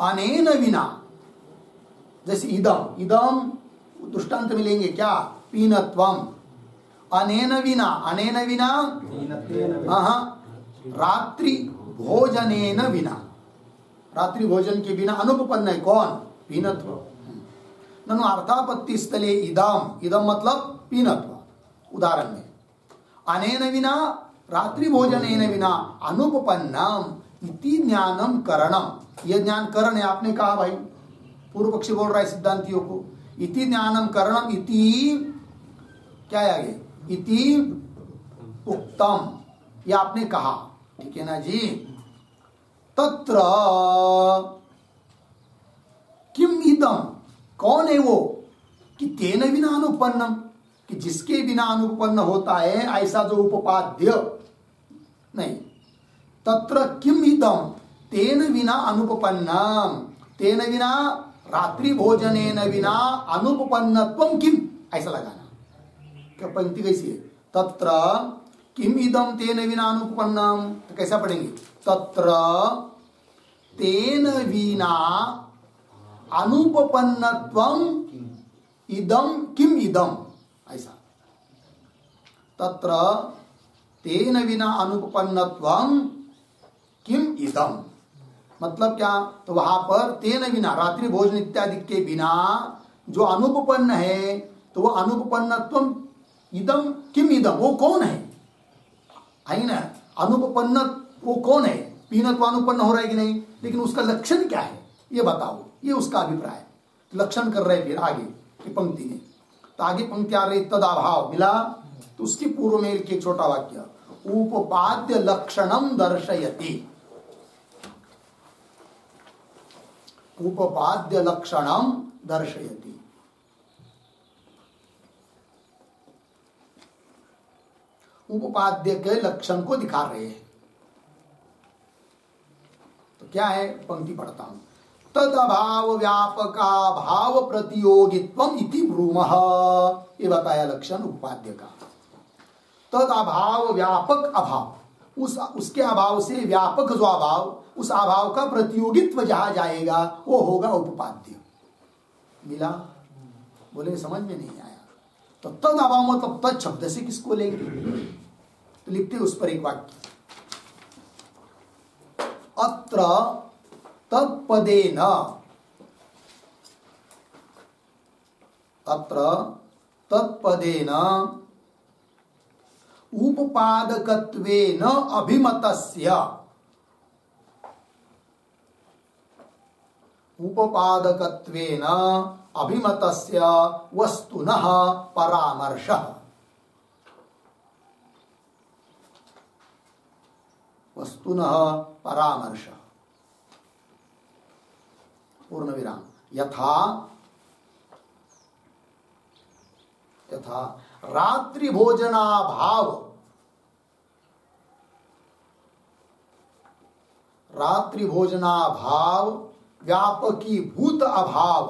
अनेन विना, जैसे इदम, इदम दृष्टांत मिलेंगे क्या? पीनत्वम, अनेन विना, अनेन विना, रात्रि भोजनेन विना, रात्रि भोजन के बिना अनुपपन्न है कौन? पीनत्व। ननु अर्थापत्ति स्थले इदम, इदम मतलब पीनत्व, उदाहरण में अनेन विना रात्रि भोजनेन विना अनुपपन्नम इति ज्ञानम करणम, यह ज्ञान करण है, आपने कहा भाई, पूर्व पक्षी बोल रहा है सिद्धांतियों को। इति ज्ञानम करणम, इति क्या है आगे? इति उक्तम, यह आपने कहा, ठीक है ना जी। तत्र किम इदम, कौन है वो? कि तेन बिना अनुपन्नम, कि जिसके बिना अनुपन्न होता है, ऐसा जो उपाद्य नहीं। तत्र किम इदम तेन बिना अनुपन्नम, तेन बिना रात्रि भोजनेन बिना अनुपन्नत्वम किम, ऐसा लगाना। क्या पंक्ति कैसी है? तत्र किम इदम तेन बिना अनुपन्नम, तो कैसा पढ़ेंगे? तत्र तेन विना अनुपन्नत्वम इदम किम इदम, ऐसा। तत्र तेन विना अनुपन्नत्वम किम इदम, मतलब क्या? तो वहां पर तेन बिना, रात्रि भोजन इत्यादि के बिना जो अनुपन्न है, तो वो अनुपन्नत्वम इदम किम इदम, वो कौन है ना? अनुपन्न वो कौन है? पीनत्व अनुपन्न हो रहा है कि नहीं, लेकिन उसका लक्षण क्या है ये बताओ, ये उसका अभिप्राय। लक्षण कर रहे फिर आगे की पंक्ति में, तो आगे पंक्ति आ रही तदाभाव मिला, तो उसकी पूर्व में एक छोटा वाक्य, उपाद्य लक्षणम दर्शयति, उपाद्य लक्षणम दर्शयति। उपाद्य के लक्षण को दिखा रहे हैं। तो क्या है? पंक्ति पढ़ता हूं। तद अभाव व्यापका भाव प्रतियोगित्वम इति ब्रूमः, ये बताया लक्षण उपाद्य का। तद अभाव व्यापक अभाव, उसके अभाव से व्यापक जो अभाव, उस अभाव का प्रतियोगित्व जहां जाएगा वो होगा उपाद्य। मिला? बोले समझ में नहीं आया। तो तद अभाव मतलब तद शब्द से किसको लेंगे? तो लिखते उस पर एक वाक्य, अत्र तत्पदेन, अत्र तत्पदेन उपपादकत्वेन अभिमतस्य, उपपादकत्वेन अभिमतस्य वस्तुनः परामर्शः, वस्तुनः परामर्शः, पूर्ण विराम। यथा यथा रात्रि भोजनाभाव, रात्रि भोजनाभाव व्यापकी भूत अभाव,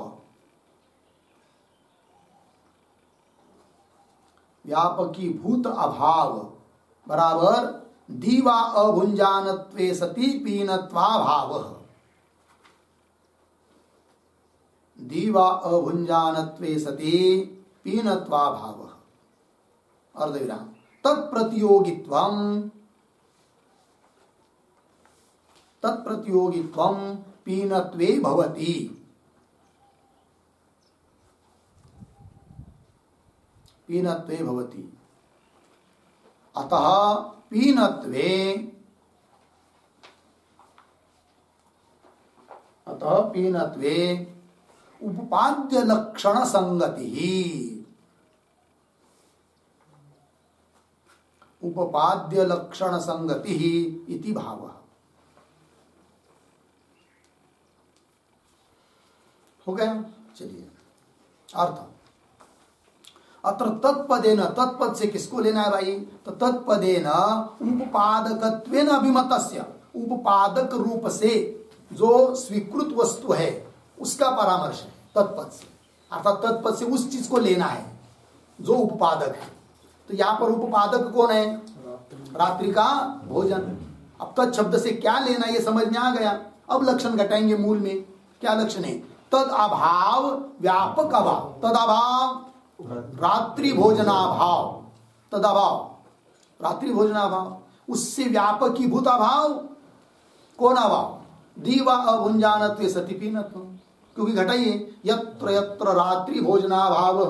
व्यापकी भूत अभाव बराबर दीवा अभुंजानत्वे सति पीनत्वाभाव, दीवा अभुंजानत्वे सति पीनत्वाभाव अर्धविराम तत्प्रतियोगित्वम, तत्प्रतियोगित्वम पीनत्वे भवति, पीनत्वे भवति। अतः पीनत्वे, अतः पीनत्वे उपपाद्य लक्षण संगति, उपपाद्य लक्षण संगति इति भावः। हो गया। चलिए अर्थ, अत्र तत्पदेन, तत्पद से किसको लेना है भाई? तो तत्पदेन उपपादकत्वेन अभिमतस्य, उपपादक रूप से जो स्वीकृत वस्तु है उसका परामर्श है तत्पद से, अर्थात तत्पद से उस चीज को लेना है जो उपपादक है। तो यहाँ पर उपपादक कौन है? रात्रि का भोजन। अब तत्शब्द से क्या लेना ये समझ में आ गया। अब लक्षण घटाएंगे मूल में। क्या लक्षण है? तद अभाव व्यापक अभाव, तद अभाव रात्रि भोजनाभाव, तद अभाव रात्रि भोजनाभाव, उससे व्यापकी भूत अभाव। कौन अभाव? दीवा अभुंजानत्वे सति पीनत्व। क्योंकि घटाइए यत्र यत्र रात्रि भोजनाभाव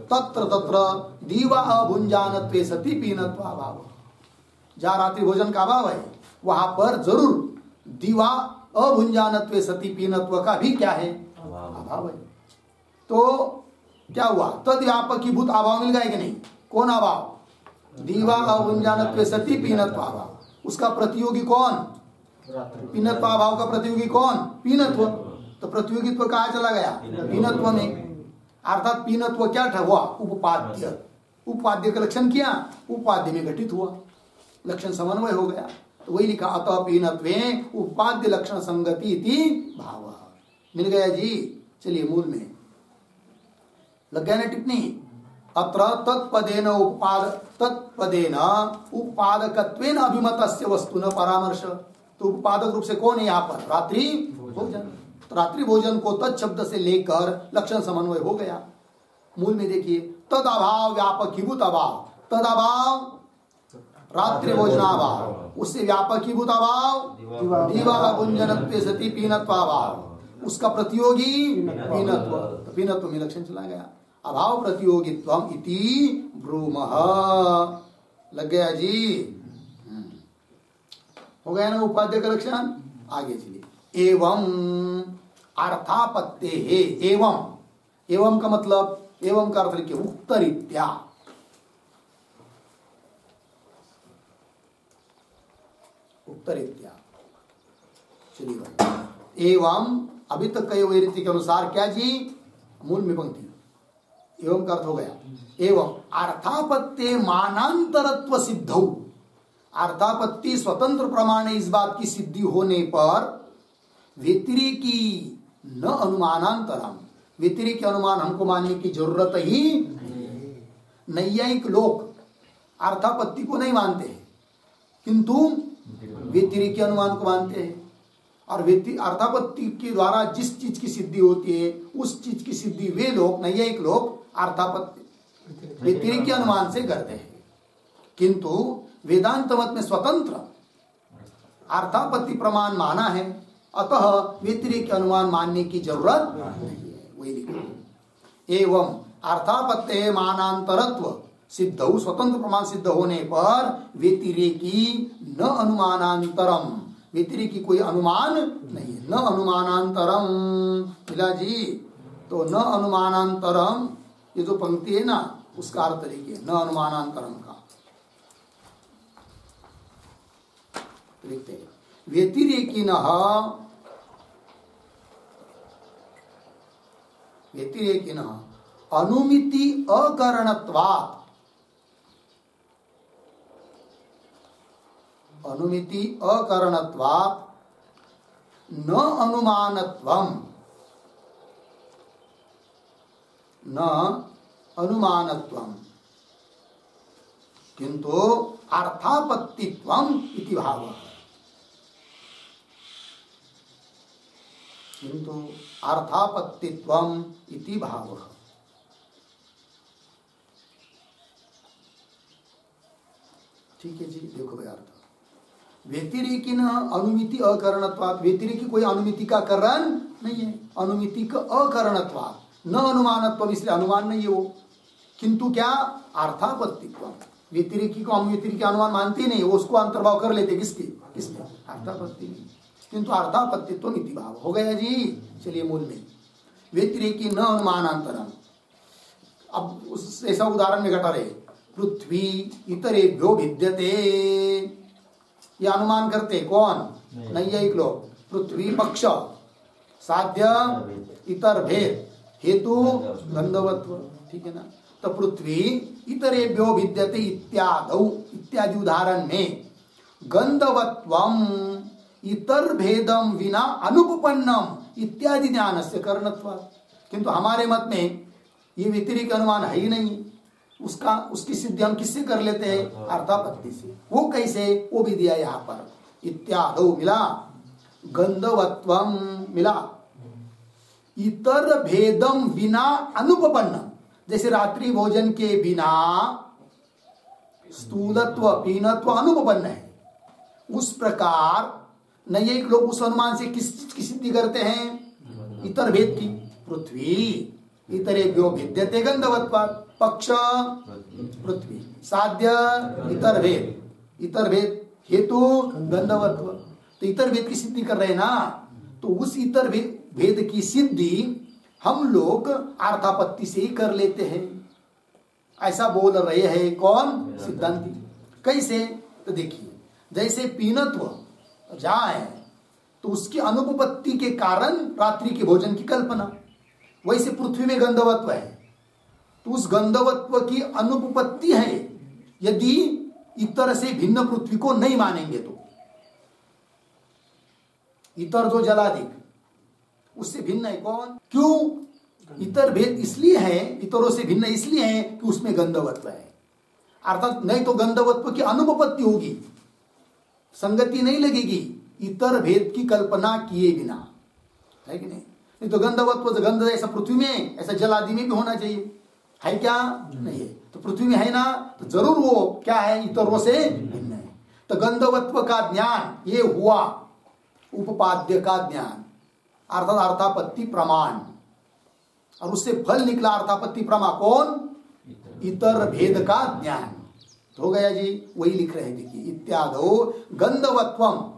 तत्र तत्र दीवा अभुंजानत्वे सति पीनत्व अभाव। जहाँ रात्रि भोजन का अभाव है वहां पर जरूर दीवा अभुंजानत्वे सति पीनत्व का भी क्या है? अभाव है। तो क्या हुआ? तद व्यापकी भूत अभाव मिल गया कि नहीं? कौन अभाव? दीवा अभुंजानत्वे सति पीनत्व अभाव। उसका प्रतियोगी कौन? पीनत्व अभाव का प्रतियोगी कौन? पीनत्व। तो प्रतियोगित्व कहाँ चला गया? पीनत्व में। अर्थात पीनत्व क्या हुआ? उपपाद्य। उपपाद्य का लक्षण किया, उपाद्य में घटित हुआ, लक्षण समन्वय हो गया। तो वही लिखा अतः पीनत्वे उपाद्य लक्षण संगति इति भाव। मिल गया जी। चलिए मूल में लग गया ना टिप्पणी। अत्र तत्पदेन उपपाद, तत्पदेन उपपादकत्वेन अभिमतस्य वस्तुन परामर्श। तो उपपादक रूप से कौन है यहाँ पर? रात्रि भोजन। तो रात्रि भोजन को तत्शब्द से लेकर लक्षण समन्वय हो गया। मूल में देखिए तद अभाव व्यापकीभूत अभाव, तद अभाव रात्रि भोजनाभाव, उससे व्यापकीभूत अभाव दीवा अभुंजनत्वे सति पीनत्वाभाव, उसका प्रतियोगी पीनत्व। तो पीनत्व में लक्षण चला गया। अभाव प्रतियोगित्वम इति ब्रूमः। लग गया जी। हो गया ना उपाद्य का लक्षण। आगे चलिए। एवं अर्थापत्ते है। एवं, एवं का मतलब, एवं का अर्थ लिखिए उक्तरीत्या। उक्तरीत्या। चलिए भाई। एवं अभी तक कई हुए रीति के अनुसार क्या जी? मूल में पंक्ति एवं का अर्थ हो गया। एवं अर्थापत्ते मानांतरत्व सिद्धौ। अर्थापत्ति स्वतंत्र प्रमाण इस बात की सिद्धि होने पर व्यतिरेकी न अनुमानांतरम, व्यतिरेकी अनुमान हमको मानने की जरूरत ही नहीं। नैयायिक लोग अर्थापत्ति को नहीं मानते हैं किंतु व्यतिरेकी अनुमान को मानते हैं। और अर्थापत्ति के द्वारा जिस चीज की सिद्धि होती है उस चीज की सिद्धि वे लोग, नैयायिक लोग, अर्थापत्ति व्यतिरेकी अनुमान से करते हैं। किंतु वेदांत मत में स्वतंत्र अर्थापत्ति प्रमाण माना है, अतः व्यतिरेकी अनुमान मानने की जरूरत नहीं है। वही लिखा। एवं अर्थापत्ते मानांतरत्व सिद्धौ, स्वतंत्र प्रमाण सिद्ध होने पर व्यतिरेकी न अनुमानांतरम, व्यतिरेकी कोई अनुमान नहीं है। न अनुमानांतरम मिला जी। तो न अनुमानांतरम, ये जो पंक्ति है ना उसका अर्थ लिखिए न अनुमानांतरम का। लिखते हैं व्यतिरेकिनः, व्यतिरेकिनः अनुमिति अकरणत्वात्, अनुमिति अकरणत्वात् न अनुमानत्वम, न अनुमानत्वम किंतु अर्थापत्तित्वम इति भावः, किंतु अर्थापत्तित्वम इति भावः। ठीक है जी, देखो भाई अर्थ व्यतिरेकी न अनुमिति अकरणत्वात्, व्यतिरेकी कोई अनुमिति का करण नहीं है, अनुमिति का अकरणत्वात् न अनुमानत्व, इसलिए अनुमान नहीं है वो, किंतु क्या अर्थापत्तित्व, व्यतिरेकी को हम व्यतिरेकी अनुमान मानते नहीं, वो उसको अंतर्भाव कर लेते किसके, किसमें, अर्थापत्ति में, किंतु अर्थापत्तित्व नीति भाव हो गया जी। चलिए मूल में व्यतिरेकी न अनुमानांतरम, अब उस ऐसा उदाहरण में घटा रहे, पृथ्वी इतरेभ्यो भिद्यते, ये अनुमान करते कौन, नैयायिक लोग, पृथ्वी पक्ष, साध्य इतर भेद, हेतु गंधवत्व, ठीक है ना। तो पृथ्वी इतरेभ्यो भिद्यते इत्यादौ, इत्यादि उदाहरण में गंधवत्वम इतर भेदम विना अनुपपन्नम इत्यादि ज्ञान से करणत्वात्, किंतु हमारे मत में ये व्यतिरिक्त अनुमान है ही नहीं, उसका उसकी सिद्धि हम किससे कर लेते हैं, अर्थापत्ति से। वो कैसे, वो भी दिया यहाँ पर, इत्यादौ मिला, गंधवत्वम मिला, इतर भेदम विना अनुपपन्नम, जैसे रात्रि भोजन के बिना स्थूलत्व पीनत्व अनुपपन्न है, उस प्रकार नैयायिक लोग उस अनुमान से किस चीज की सिद्धि करते हैं, इतर भेद की, पृथ्वी इतरेभ्यो भिद्यते गंधवत्वात्, पक्ष पृथ्वी, साध्य इतर भेद, इतर भेद हेतु गंधवत्व, तो इतर भेद की सिद्धि कर रहे हैं ना, तो उस इतर भेद की सिद्धि हम लोग अर्थापत्ति से ही कर लेते हैं, ऐसा बोल रहे हैं कौन, सिद्धांती। कैसे, तो देखिए, जैसे पीनत्व जाए तो उसकी अनुपपत्ति के कारण रात्रि के भोजन की कल्पना, वैसे पृथ्वी में गंधवत्व है, तो उस गंधवत्व की अनुपपत्ति है यदि इतर से भिन्न पृथ्वी को नहीं मानेंगे तो, इतर जो जलाधिक उससे भिन्न है कौन, क्यों, इतर भेद इसलिए है, इतरों से भिन्न इसलिए है कि उसमें गंधवत्व है, अर्थात नहीं तो गंधवत्व की अनुपपत्ति होगी, संगति नहीं लगेगी इतर भेद की कल्पना किए बिना, है कि नहीं तो गंधवत्व, गंध ऐसा पृथ्वी में ऐसा जल आदि में भी होना चाहिए, है क्या, नहीं है, तो पृथ्वी में है ना, तो जरूर वो क्या है, इतरों से भिन्न है। तो गंधवत्व का ज्ञान ये हुआ उपपाद्य का ज्ञान, अर्थात अर्थापत्ति प्रमाण, और उससे फल निकला अर्थापत्ति प्रमा कौन, इतर भेद का ज्ञान, तो हो गया जी, वही लिख रहे हैं देखिए, इत्यादो गंधवत्वम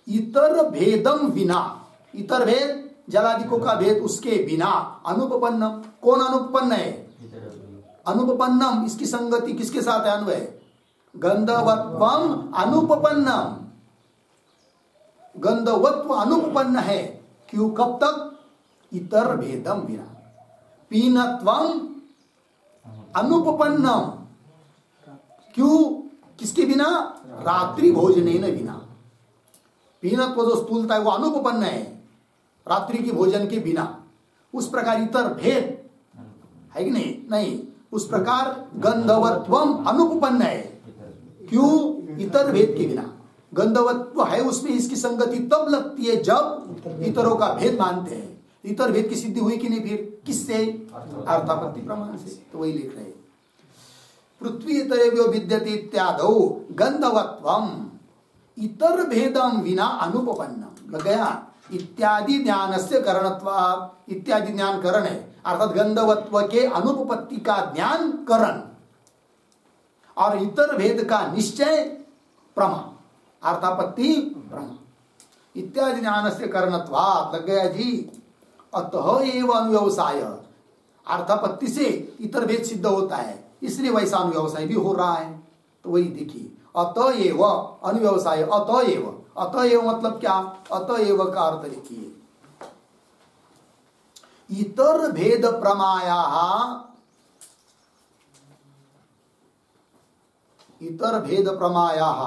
इतर भेदम विना, इतर भेद जलादिकों का भेद उसके बिना, अनुपपन्नम, कौन अनुपपन्न है, अनुपपन्नम, इसकी संगति किसके साथ है, अन्वय, गंधवत्वम अनुपपन्नम, गंधवत्व अनुपपन्न है, क्यों, कब तक, इतर भेदम बिना, पीनत्वम अनुपपन्नम, क्यों, किसके बिना, रात्रि भोजनेन बिना, पीनत्व जो स्थूलता है वो अनुपपन्न है रात्रि के भोजन के बिना, उस प्रकार इतर भेद है कि नहीं, नहीं, उस प्रकार गंधवत्वम अनुपपन्न है, क्यों, इतर भेद के बिना, गंधवत्व है उसमें, इसकी संगति तब लगती है जब इतरों का भेद मानते हैं, इतर भेद की सिद्धि हुई कि नहीं, फिर किससे, अर्थापत्ति प्रमाण से, तो वही लिख रहे, पृथ्वी इतरेभ्यो विद्यते इत्यादौ गंधवत्वम इतर भेदम विना अनुपपन्नम, लग गया, इत्यादि ज्ञान से करणत्वात्, इत्यादि ज्ञान करण है, अर्थात गंधवत्व के अनुपपत्ति का ज्ञान करण, और इतर भेद का निश्चय प्रमा, अर्थापत्ति प्रमा, इत्यादि ज्ञान से करणत्वात्, लग गया जी। अतः एव अनुव्यवसाय, अर्थापत्ति से इतर भेद सिद्ध होता है, इसलिए वैसा अनुव्यवसाय भी हो रहा है, तो वही देखिए, अतएव अनुव्यवसाय, अतएव, अतएव मतलब क्या, अतएव का अर्थ लिखिए, इतर भेद प्रमाया इतर भेद प्रमायाः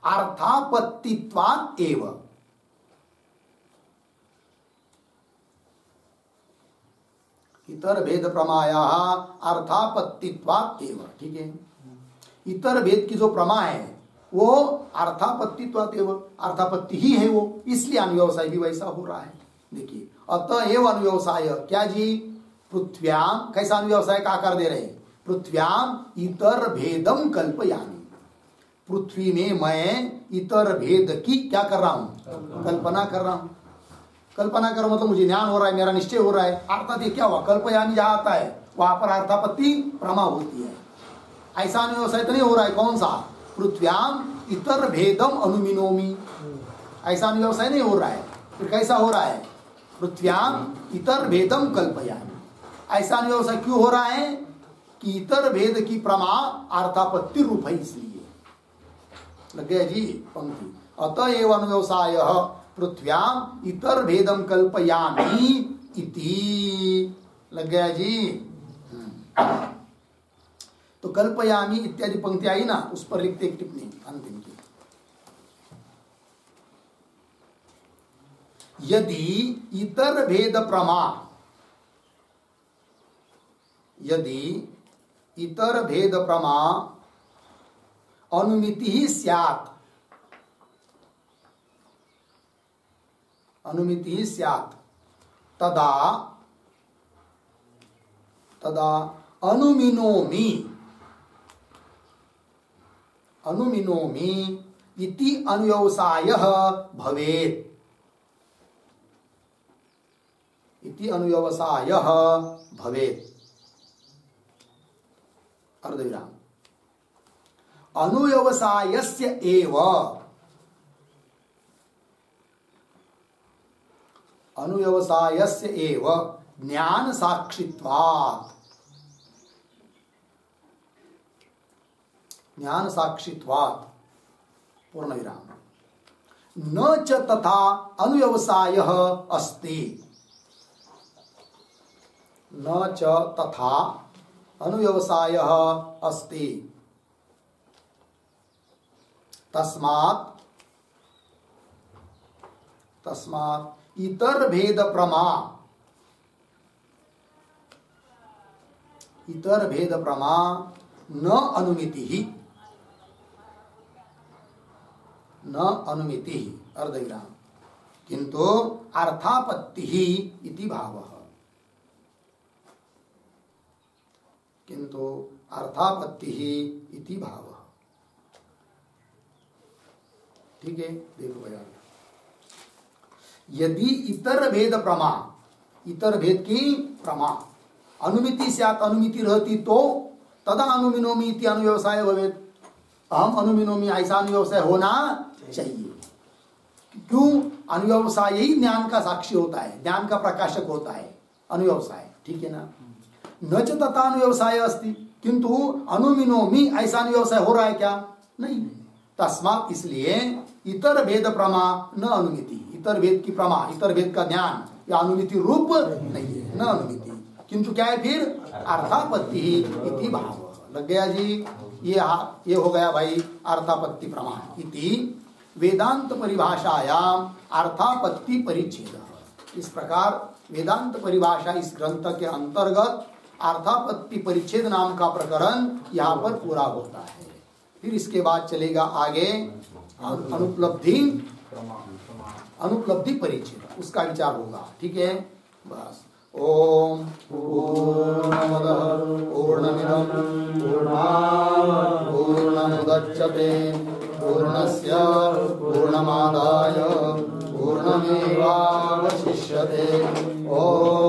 अर्थापत्तित्वात् एव। इतर भेद प्रमायाः अर्थापत्तित्वात् एव, ठीक है। इतर भेद की जो प्रमा है वो अर्थापत्तित्वात् एव, अर्थापत्ति ही है वो, इसलिए अनुव्यवसाय भी वैसा हो रहा है। देखिए, अतएव अनुव्यवसाय क्या जी, पृथ्व्याम, कैसा अनुव्यवसाय का आकार दे रहे हैं, पृथ्व्याम इतर भेदम कल्पयामि, पृथ्वी में मैं इतर भेद की क्या कर रहा हूं, कल्पना कर रहा हूं। कल्पना कर मतलब मुझे ज्ञान हो रहा है, मेरा निश्चय हो रहा है। अर्थात ये क्या हुआ, कल्पयामि जहां आता है वहां पर अर्थापत्ति प्रमा होती है। ऐसा अनुव्यवसाय तो नहीं हो रहा है, कौन सा, पृथ्व्याम इतर भेदम अनुमिनोमि, ऐसा अनुव्यवसाय नहीं हो रहा है। फिर कैसा हो रहा है, पृथ्व्याम इतर भेदम कल्पयामि। ऐसा अनुव्यवसाय क्यों हो रहा है कि इतर भेद की प्रमा अर्थापत्ति रूप है, इसलिए लग गया जी पंक्ति। अतएव अनुव्यवसाय पृथ्व्याम इतर भेदम कल्पयामि इति, लग गया जी। तो कल्पयामि इत्यादि पंक्ति आई ना, उस पर लिखते एक टिप्पणी अंतिम की। यदि इतर भेद प्रमा, यदि इतर भेद प्रमा अनुमिति ही स्यात्, अनुमिति ही स्यात्, तदा तदा अनुमिनोमि, अनुमिनोमि इति अनुव्यवसायः भवेत्, इति अनुव्यवसायः भवेत्। अर्धविराम। अनुव्यवसायस्य एव, अनुव्यवसायस्य एव ज्ञान साक्षित्वात्, ज्ञान साक्षित्वात् पूर्णविराम। न च तथा अनुव्यवसायः अस्ति, न च तथा अनुव्यवसायः अस्ति, तस्मात् तस्मात् इतर भेद प्रमा, इतर भेद प्रमा न अनुमिति ही, न अनुमिति ही, अर्धविराम, किंतु अर्थापत्ति ही इति भावः, किंतु अर्थापत्ति ही इति भावः। ठीक है, देखो भैया, यदि इतर भेद प्रमा, इतर भेद की प्रमा अनुमिति स्यात्, अनुमिति रहती तो तदा अनुमिनोमि इति अनुव्यवसाय भवेत्, अहम अनुमिनोमि, ऐसा अनुव्यवसाय होना चाहिए। क्यों, अनुव्यवसाय ही ज्ञान का साक्षी होता है, ज्ञान का प्रकाशक होता है अनुव्यवसाय, ठीक है ना। न च तथा अनुव्यवसाय अस्ति, किंतु अनुमिनोमि ऐसा अनुव्यवसाय हो रहा है क्या, नहीं। तस्मात् इसलिए इतर भेद प्रमा न अनुमिति, इतर भेद की प्रमा, इतर भेद का ज्ञान या अनुमिति रूप नहीं है, न अनुमिति, किंतु क्या है फिर अर्थापत्ति इति भाव। लग गया जी, ये हो गया भाई अर्थापत्ति प्रमा इति वेदांत परिभाषायाम अर्थापत्ति परिच्छेद। इस प्रकार वेदांत परिभाषा इस ग्रंथ के अंतर्गत अर्थापत्ति परिच्छेद नाम का प्रकरण यहाँ पर पूरा होता है। फिर इसके बाद चलेगा आगे अनुपलब्धि, अनुपलब्धि परिच्छेद, उसका विचार होगा। ठीक है, बस। ओम पूर्णमदः पूर्णमिदं पूर्णात् पूर्णमुदच्यते पूर्णस्य पूर्णमादाय पूर्णमेवावशिष्यते। ओम